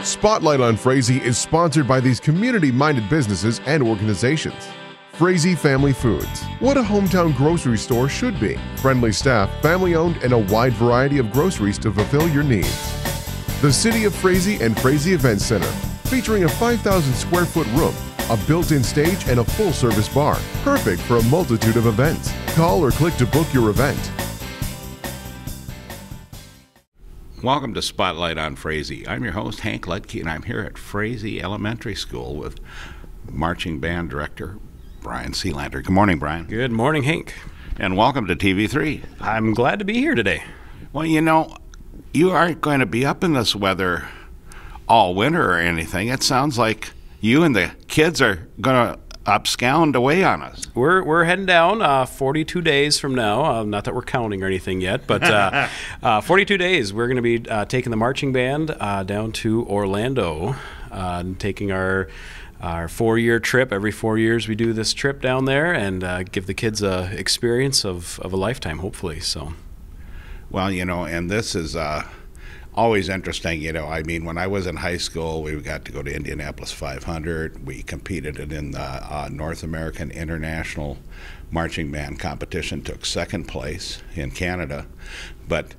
Spotlight on Frazee is sponsored by these community-minded businesses and organizations. Frazee Family Foods, what a hometown grocery store should be. Friendly staff, family-owned, and a wide variety of groceries to fulfill your needs. The City of Frazee and Frazee Event Center, featuring a 5,000 square foot room, a built-in stage, and a full-service bar, perfect for a multitude of events. Call or click to book your event. Welcome to Spotlight on Frazee. I'm your host, Hank Ludke, and I'm here at Frazee Elementary School with Marching Band Director Brian Sealander. Good morning, Brian. Good morning, Hank. And welcome to TV3. I'm glad to be here today. Well, you know, you aren't going to be up in this weather all winter or anything. It sounds like you and the kids are going to abscond away on us. We're heading down 42 days from now. Not that we're counting or anything yet, but 42 days. We're going to be taking the marching band down to Orlando, taking our 4-year trip. Every 4 years we do this trip down there and give the kids a experience of a lifetime, hopefully. So, well, you know, and this is always interesting, you know. I mean, when I was in high school, we got to go to Indianapolis 500. We competed in the North American International Marching Band competition, took second place in Canada. But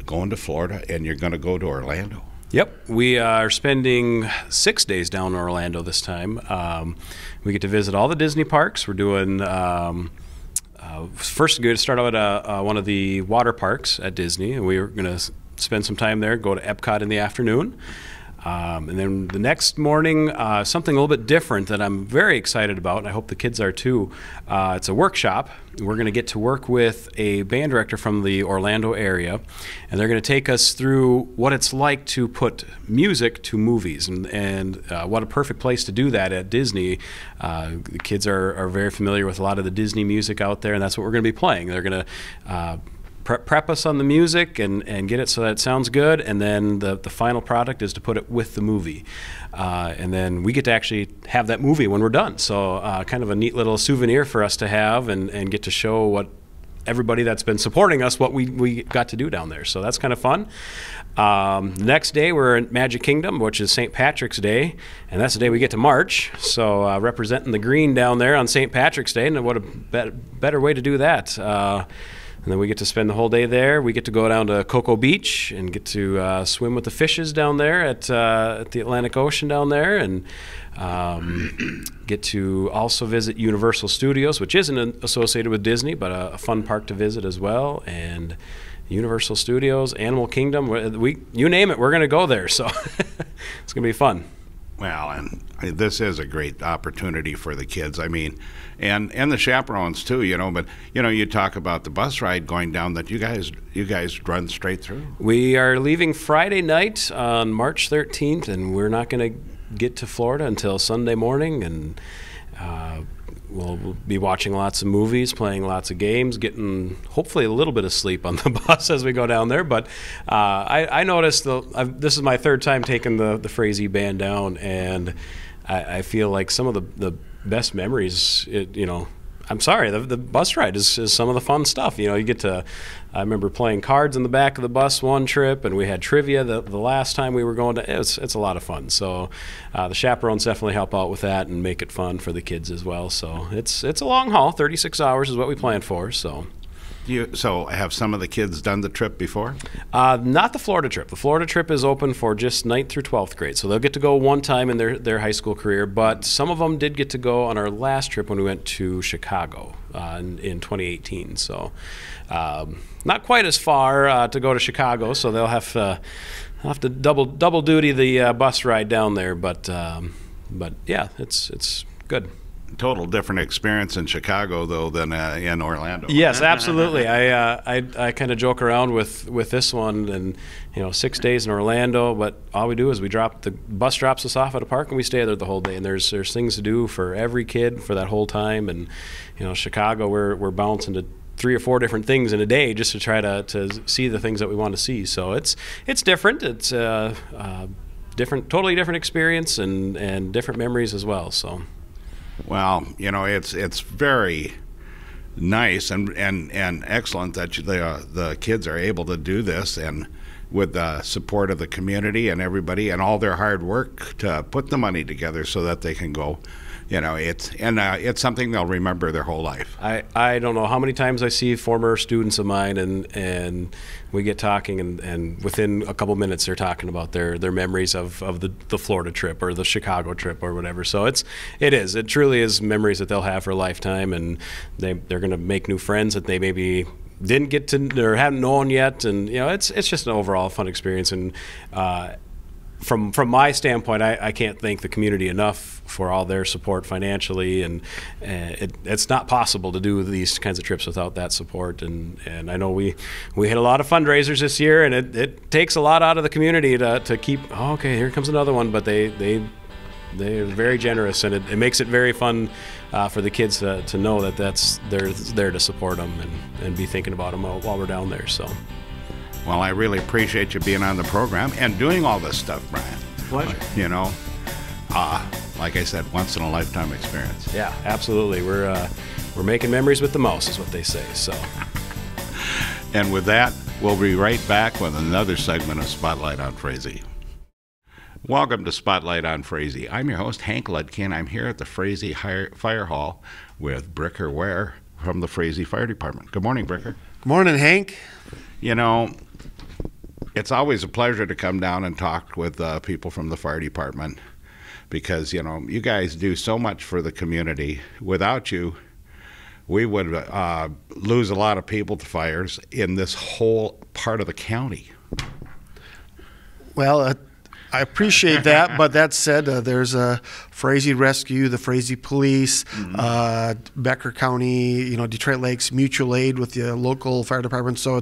going to Florida, and you're going to go to Orlando. Yep, we are spending 6 days down in Orlando this time. We get to visit all the Disney parks. We're doing first, we're going to start out at one of the water parks at Disney, and we're going to spend some time there, go to Epcot in the afternoon. And then the next morning, something a little bit different that I'm very excited about, and I hope the kids are too. It's a workshop. We're going to get to work with a band director from the Orlando area, and they're going to take us through what it's like to put music to movies, and what a perfect place to do that at Disney. The kids are very familiar with a lot of the Disney music out there, and that's what we're going to be playing. They're going to prep us on the music and get it so that it sounds good, and then the final product is to put it with the movie. And then we get to actually have that movie when we're done. So kind of a neat little souvenir for us to have and get to show what everybody that's been supporting us, what we got to do down there. So that's kind of fun. Next day we're in Magic Kingdom, which is St. Patrick's Day, and that's the day we get to march. So representing the green down there on St. Patrick's Day, and what a better way to do that. And then we get to spend the whole day there. We get to go down to Cocoa Beach and get to swim with the fishes down there at the Atlantic Ocean down there, and get to also visit Universal Studios, which isn't associated with Disney, but a fun park to visit as well. And Universal Studios, Animal Kingdom, you name it, we're going to go there. So it's going to be fun. Well, and this is a great opportunity for the kids. I mean, and the chaperones too, you know. But you know, you talk about the bus ride going down that you guys run straight through. We are leaving Friday night on March 13th, and we're not going to get to Florida until Sunday morning, and we'll be watching lots of movies, playing lots of games, getting hopefully a little bit of sleep on the bus as we go down there. But I noticed this is my third time taking the Frazee band down, and I feel like some of the best memories, you know, I'm sorry, the bus ride is some of the fun stuff. You know, you get to, I remember playing cards in the back of the bus one trip, and we had trivia the last time we were going to. It's a lot of fun. So the chaperones definitely help out with that and make it fun for the kids as well. So it's a long haul. 36 hours is what we planned for. So have some of the kids done the trip before? Not the Florida trip. The Florida trip is open for just 9th through 12th grade. So they'll get to go one time in their high school career, but some of them did get to go on our last trip when we went to Chicago in 2018. So not quite as far to go to Chicago, so they'll have to double duty the bus ride down there, but yeah, it's good. Total different experience in Chicago though than in Orlando. Yes, absolutely. I kind of joke around with this one, and you know, 6 days in Orlando, but all we do is the bus drops us off at a park and we stay there the whole day, and there's things to do for every kid for that whole time. And you know, Chicago, we're bouncing to 3 or 4 different things in a day just to try to see the things that we want to see. So it's different. It's totally different experience and different memories as well. So. Well, you know, it's very nice and excellent that the kids are able to do this, and with the support of the community and everybody and all their hard work to put the money together so that they can go. It's something they'll remember their whole life. I don't know how many times I see former students of mine, and we get talking, and within a couple minutes they're talking about their memories of the Florida trip or the Chicago trip or whatever. So it truly is memories that they'll have for a lifetime, and they're going to make new friends that they maybe didn't get to or haven't known yet, and it's just an overall fun experience. And from my standpoint, I can't thank the community enough for all their support financially, and it's not possible to do these kinds of trips without that support. And I know we had a lot of fundraisers this year, and it takes a lot out of the community to keep. Oh, okay, here comes another one, but they're very generous, and it makes it very fun for the kids to know that they're there to support them and be thinking about them while we're down there. So. Well, I really appreciate you being on the program and doing all this stuff, Brian. Pleasure. Like I said, once in a lifetime experience. Yeah, absolutely. We're making memories with the mouse, is what they say. So. And with that, we'll be right back with another segment of Spotlight on Frazee. Welcome to Spotlight on Frazee. I'm your host, Hank Ludkin. I'm here at the Frazee Fire Hall with Bricker Ware from the Frazee Fire Department. Good morning, Bricker. Good morning, Hank. It's always a pleasure to come down and talk with people from the fire department because, you guys do so much for the community. Without you, we would lose a lot of people to fires in this whole part of the county. Well, I appreciate that, but that said, there's a Frazee Rescue, the Frazee Police, Becker County, Detroit Lakes Mutual Aid with the local fire department. So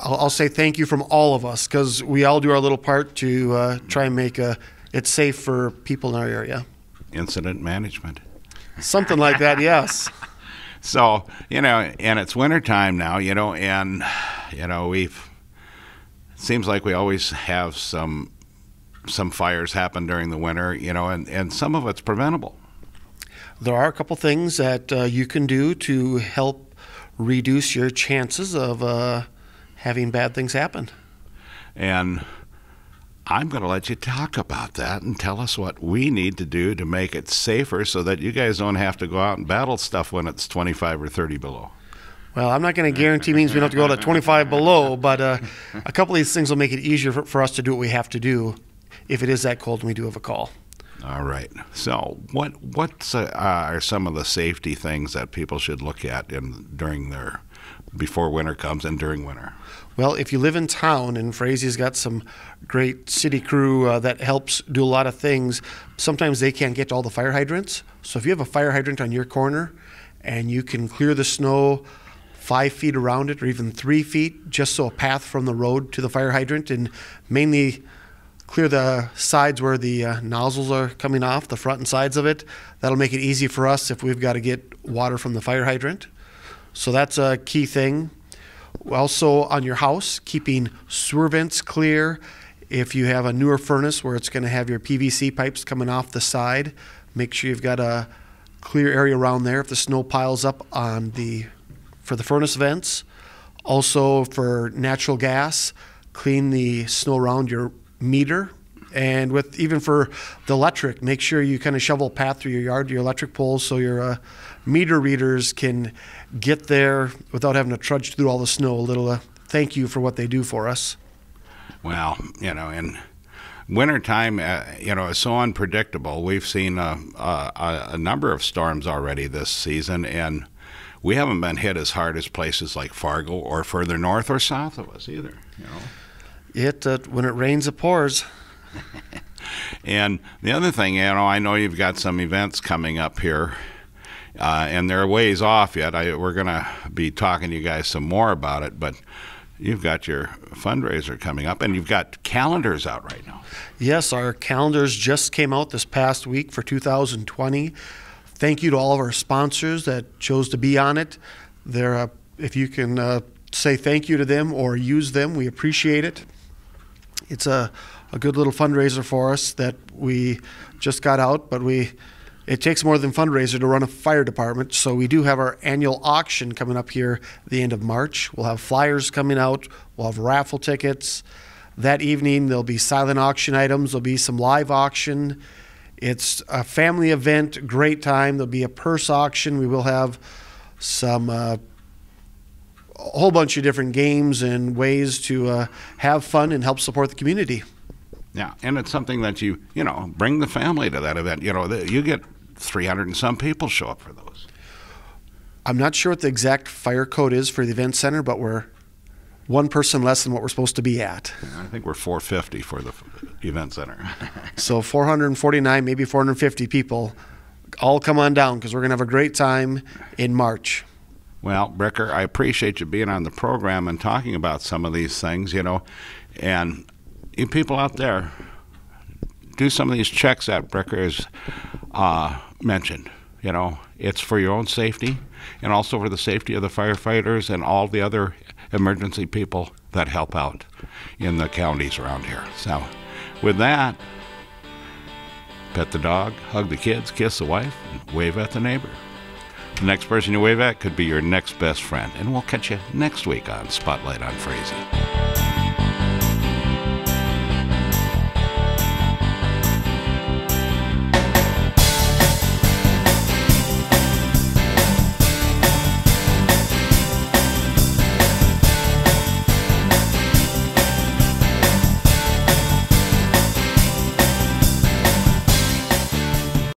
I'll say thank you from all of us because we all do our little part to try and make it safe for people in our area. Incident management. Something like that, yes. So, and it's wintertime now, and, seems like we always have some fires happen during the winter, and some of it's preventable. There are a couple things that you can do to help reduce your chances of having bad things happen. And I'm going to let you talk about that and tell us what we need to do to make it safer so that you guys don't have to go out and battle stuff when it's 25 or 30 below. Well, I'm not going to guarantee means we don't have to go to 25 below, but a couple of these things will make it easier for us to do what we have to do if it is that cold and we do have a call. All right. So what are some of the safety things that people should look at before winter comes and during winter? Well, if you live in town, and Frazee's got some great city crew that helps do a lot of things, sometimes they can't get to all the fire hydrants. So if you have a fire hydrant on your corner and you can clear the snow 5 feet around it or even 3 feet, just so a path from the road to the fire hydrant, and mainly clear the sides where the nozzles are coming off, the front and sides of it. That'll make it easy for us if we've got to get water from the fire hydrant. So that's a key thing. Also on your house, keeping sewer vents clear. If you have a newer furnace where it's going to have your PVC pipes coming off the side, make sure you've got a clear area around there if the snow piles up for the furnace vents. Also for natural gas, clean the snow around your meter. And even for the electric, make sure you kind of shovel a path through your yard to your electric poles so your meter readers can get there without having to trudge through all the snow. A little thank you for what they do for us. Well, in wintertime, is so unpredictable. We've seen a number of storms already this season, and we haven't been hit as hard as places like Fargo or further north or south of us either. When it rains, it pours. And the other thing, I know you've got some events coming up here, and they're a ways off yet. We're going to be talking to you guys some more about it, but you've got your fundraiser coming up, and you've got calendars out right now. Yes, our calendars just came out this past week for 2020. Thank you to all of our sponsors that chose to be on it. If you can say thank you to them or use them, we appreciate it. It's a good little fundraiser for us that we just got out, but we It takes more than fundraiser to run a fire department, so we do have our annual auction coming up here the end of March. We'll have flyers coming out. We'll have raffle tickets. That evening, there'll be silent auction items. There'll be some live auction. It's a family event, great time. There'll be a purse auction. We will have some a whole bunch of different games and ways to have fun and help support the community. Yeah, and it's something that you bring the family to that event. You get 300 and some people show up for those. I'm not sure what the exact fire code is for the event center, but we're one person less than what we're supposed to be at. I think we're 450 for the event center. So 449, maybe 450 people. All come on down because we're going to have a great time in March. Well, Bricker, I appreciate you being on the program and talking about some of these things, and you people out there, do some of these checks that Bricker has mentioned. It's for your own safety and also for the safety of the firefighters and all the other emergency people that help out in the counties around here. So with that, pet the dog, hug the kids, kiss the wife, and wave at the neighbor. The next person you wave at could be your next best friend. And we'll catch you next week on Spotlight on Frazee.